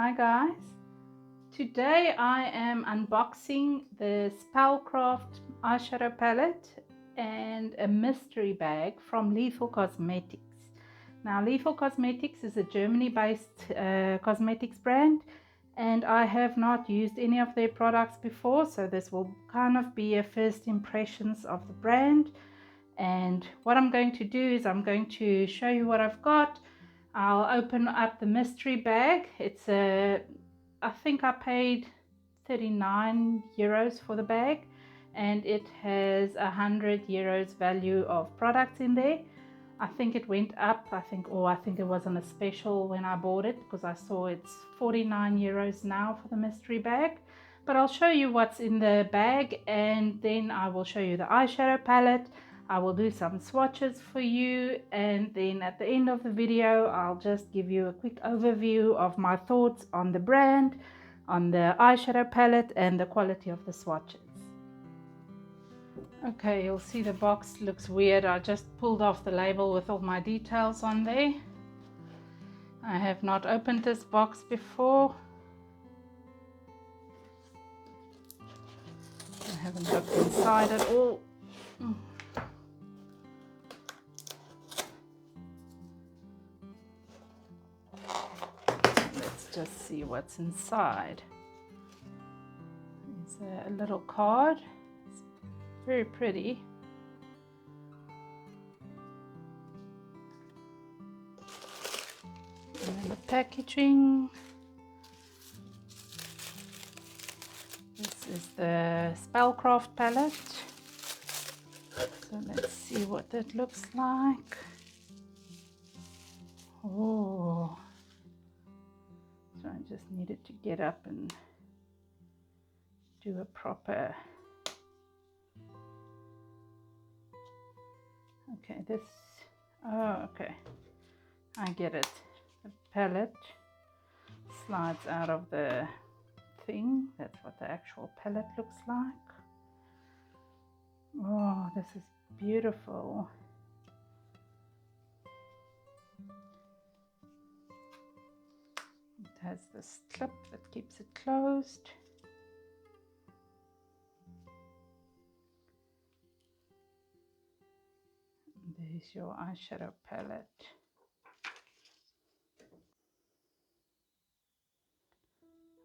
Hi guys, today I am unboxing the Spellcraft eyeshadow palette and a mystery bag from Lethal Cosmetics. Now Lethal Cosmetics is a Germany based cosmetics brand, and I have not used any of their products before, so this will kind of be a first impressions of the brand. And what I'm going to do is I'm going to show you what I've got. I'll open up the mystery bag. I think I paid 39 euros for the bag, and it has 100 euros value of products in there. I think it went up, I think it was on a special when I bought it, because I saw it's 49 euros now for the mystery bag. But I'll show you what's in the bag, and then I will show you the eyeshadow palette. I will do some swatches for you, and then at the end of the video I'll just give you a quick overview of my thoughts on the brand, on the eyeshadow palette, and the quality of the swatches. Okay, you'll see the box looks weird. I just pulled off the label with all my details on there. I have not opened this box before. I haven't looked inside at all. Just see what's inside. There's a little card. It's very pretty. And then the packaging. This is the Spellcraft palette. So let's see what that looks like. Oh. So I just needed to get up and do a proper. Okay, this. Oh, okay. I get it. The palette slides out of the thing. That's what the actual palette looks like. Oh, this is beautiful. It has this clip that keeps it closed. There's your eyeshadow palette.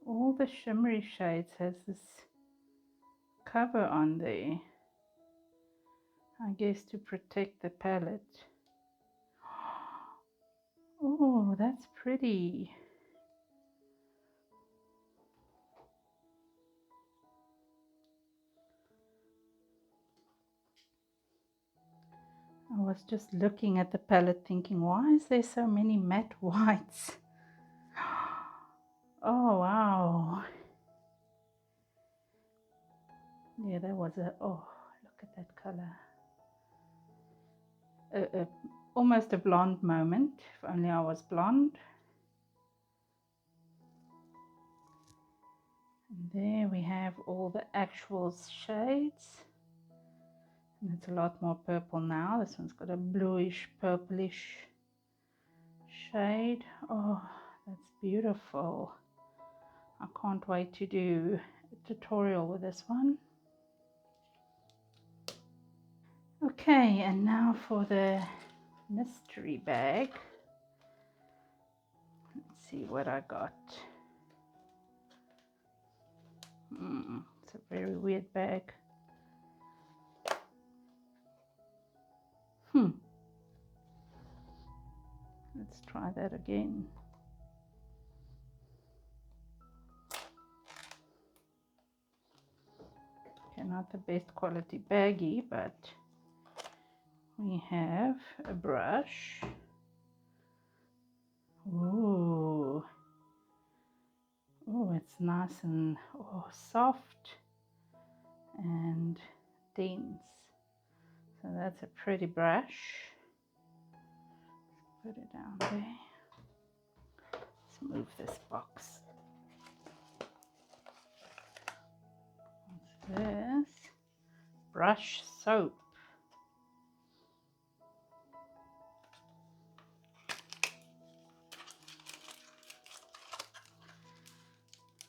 All the shimmery shades has this cover on there, I guess to protect the palette. Oh, that's pretty. I was just looking at the palette thinking, why is there so many matte whites? Oh wow. Yeah, that was oh, look at that color. Almost a blonde moment, if only I was blonde. And there we have all the actual shades. And it's a lot more purple now. This one's got a bluish purplish shade. Oh, that's beautiful. I can't wait to do a tutorial with this one. Okay, and now for the mystery bag. Let's see what I got. It's a very weird bag. Let's try that again. Okay, not the best quality baggie, but we have a brush. Ooh. Oh, it's nice and soft and dense. So that's a pretty brush. Put it down there. Let's move this box. What's this? Brush soap.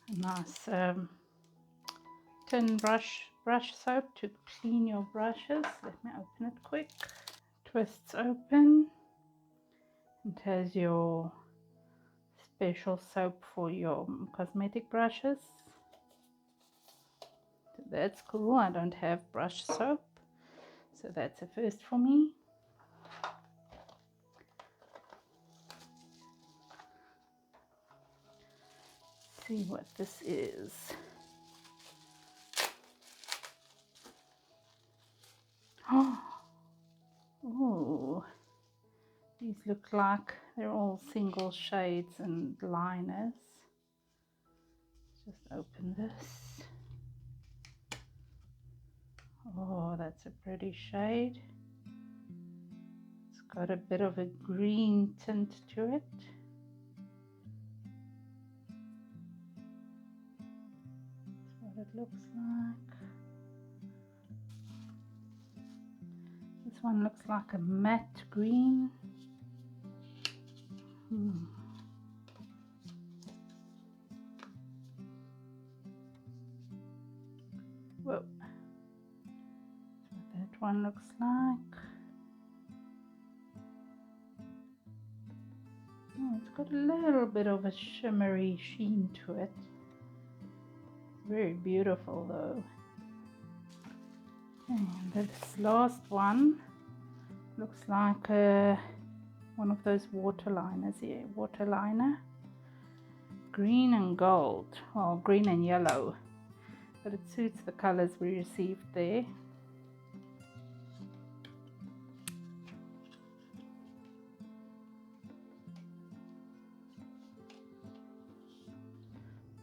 a nice tin brush soap to clean your brushes. Let me open it quick. Twists open. It has your special soap for your cosmetic brushes. So that's cool. I don't have brush soap, so that's a first for me. Let's see what this is. Oh, these look like they're all single shades and liners. Let's just open this. Oh, that's a pretty shade. It's got a bit of a green tint to it. That's what it looks like. This one looks like a matte green. Whoa. That's what that one looks like. Oh, it's got a little bit of a shimmery sheen to it. Very beautiful though. And this last one looks like one of those waterliners here. Waterliner. Green and gold. Well, green and yellow. But it suits the colors we received there.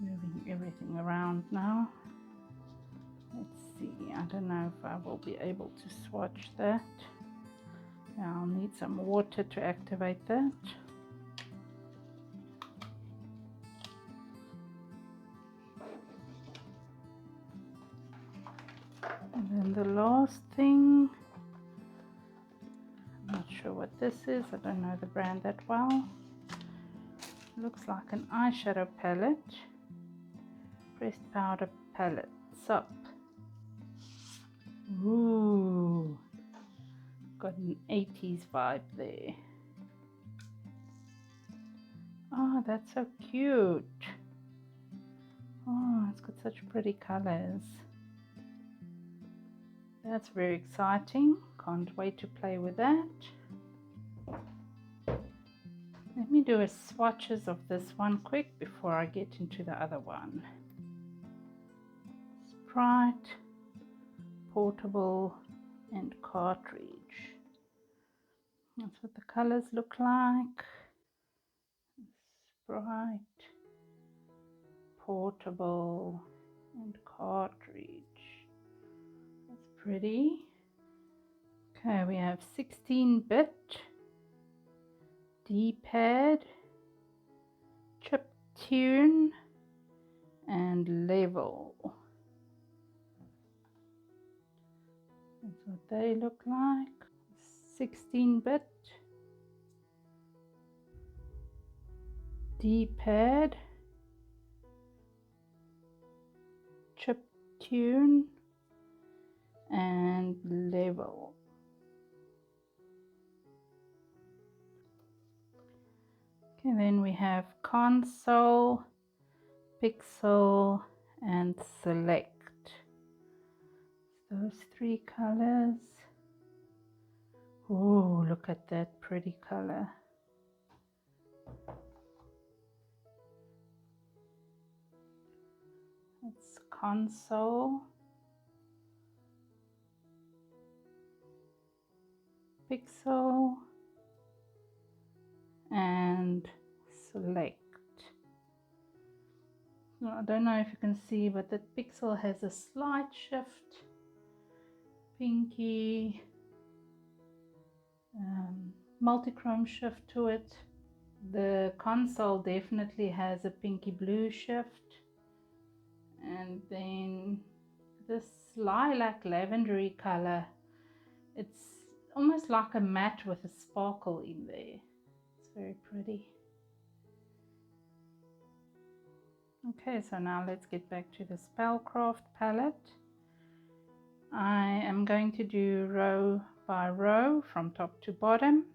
Moving everything around now. Let's see, I don't know if I will be able to swatch that. Yeah, I'll need some water to activate that. And then the last thing, I'm not sure what this is, I don't know the brand that well. Looks like an eyeshadow palette. Pressed powder palette, SUP. Ooh, got an 80s vibe there. Oh, that's so cute. Oh, it's got such pretty colors. That's very exciting. Can't wait to play with that. Let me do a swatches of this one quick before I get into the other one. Sprite, portable, and cartridge. That's what the colors look like. Sprite, portable, and cartridge. That's pretty. Okay, we have 16-bit, D-pad, chip tune, and level. That's what they look like. 16-bit, D-pad, chip tune, and level. Okay, then we have console, pixel, and select. Those three colors. Oh, look at that pretty color. It's console, pixel, and select. Now, I don't know if you can see, but the pixel has a slight shift, pinky, multi-chrome shift to it. The console definitely has a pinky blue shift, and then this lilac lavendery color, it's almost like a matte with a sparkle in there. It's very pretty. Okay, so now let's get back to the Spellcraft palette. I am going to do row by row from top to bottom,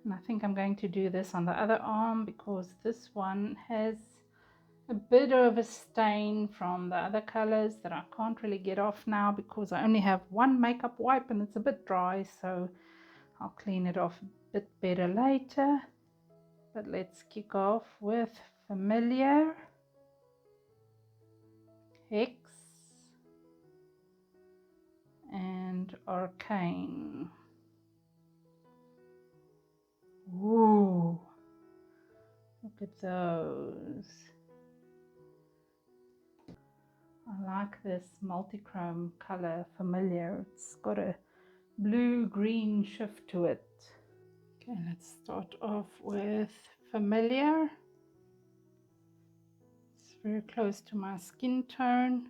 and I think I'm going to do this on the other arm because this one has a bit of a stain from the other colors that I can't really get off now because I only have one makeup wipe and it's a bit dry, so I'll clean it off a bit better later. But let's kick off with Familiar, Hex, and Arcane. Ooh, look at those. I like this multichrome color, Familiar. It's got a blue-green shift to it. Okay, let's start off with Familiar. It's very close to my skin tone.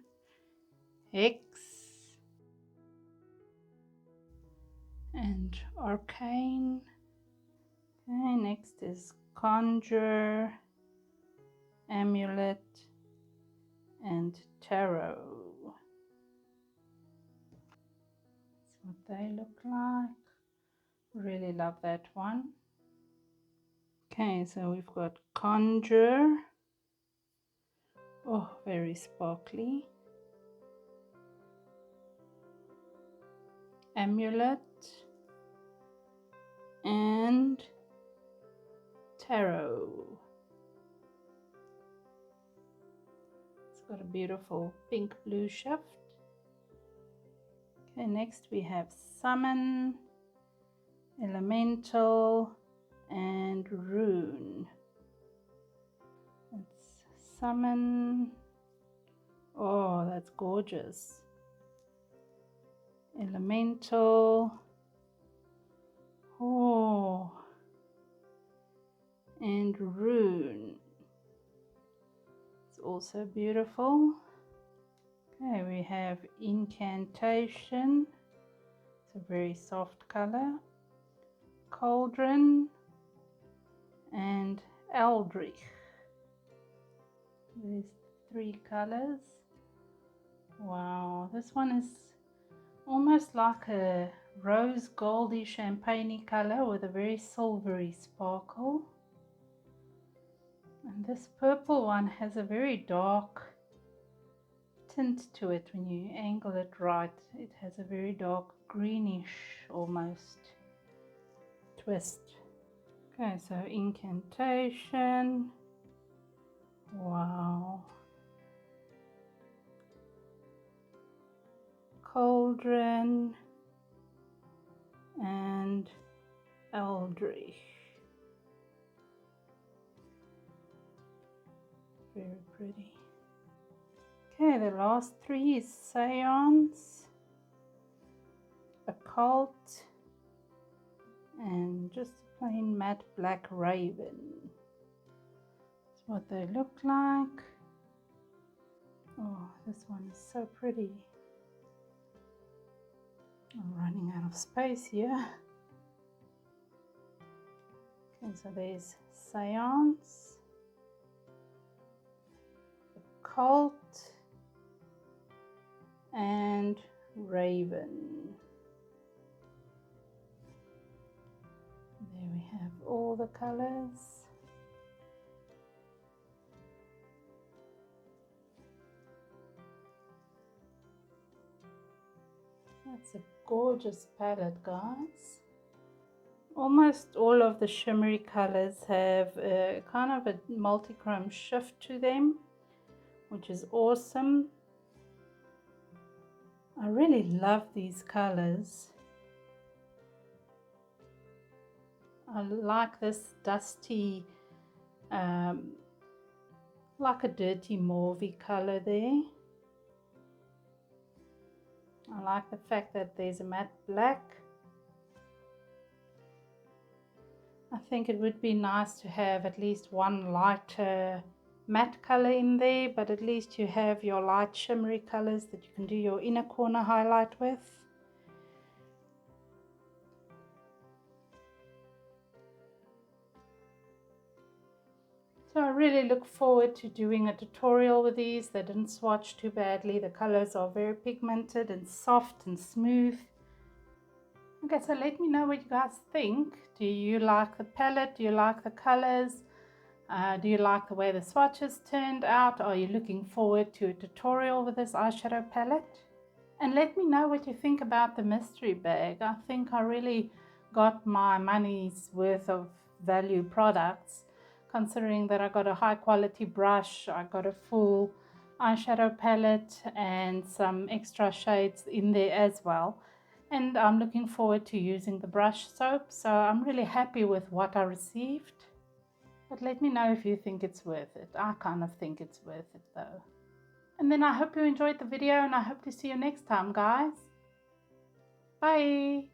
Hex and Arcane. Okay, next is Conjure, Amulet, and Tarot. That's what they look like. Really love that one. Okay, so we've got Conjure. Oh, very sparkly. Amulet and Tarot. It's got a beautiful pink blue shift. Okay, next we have Summon, Elemental, and Rune. Let's Summon. Oh, that's gorgeous. Elemental. Oh, and Rune. It's also beautiful. Okay, we have Incantation. It's a very soft color. Cauldron and Eldritch. There's 3 colors. Wow, this one is almost like a rose goldy champagne color with a very silvery sparkle. And this purple one has a very dark tint to it. When you angle it right, it has a very dark greenish almost twist. Okay, so Incantation. Wow. Cauldron and Eldritch. Very pretty. Okay, the last 3 is Seance, Occult, and just a plain matte black raven. That's what they look like. Oh, this one is so pretty. I'm running out of space here. Okay, so there's Seance, Occult, and Raven. There we have all the colors. That's a gorgeous palette, guys. Almost all of the shimmery colors have a kind of a multichrome shift to them, which is awesome. I really love these colors. I like this dusty, like a dirty mauvey color there. I like the fact that there's a matte black. I think it would be nice to have at least one lighter matte color in there, but at least you have your light shimmery colors that you can do your inner corner highlight with. So I really look forward to doing a tutorial with these. They didn't swatch too badly. The colors are very pigmented and soft and smooth. Okay, so let me know what you guys think. Do you like the palette? Do you like the colors? Do you like the way the swatches turned out? Are you looking forward to a tutorial with this eyeshadow palette? And let me know what you think about the mystery bag. I think I really got my money's worth of value products, considering that I got a high quality brush, I got a full eyeshadow palette and some extra shades in there as well. And I'm looking forward to using the brush soap, so I'm really happy with what I received. But let me know if you think it's worth it. I kind of think it's worth it though. And then I hope you enjoyed the video, and I hope to see you next time, guys. Bye!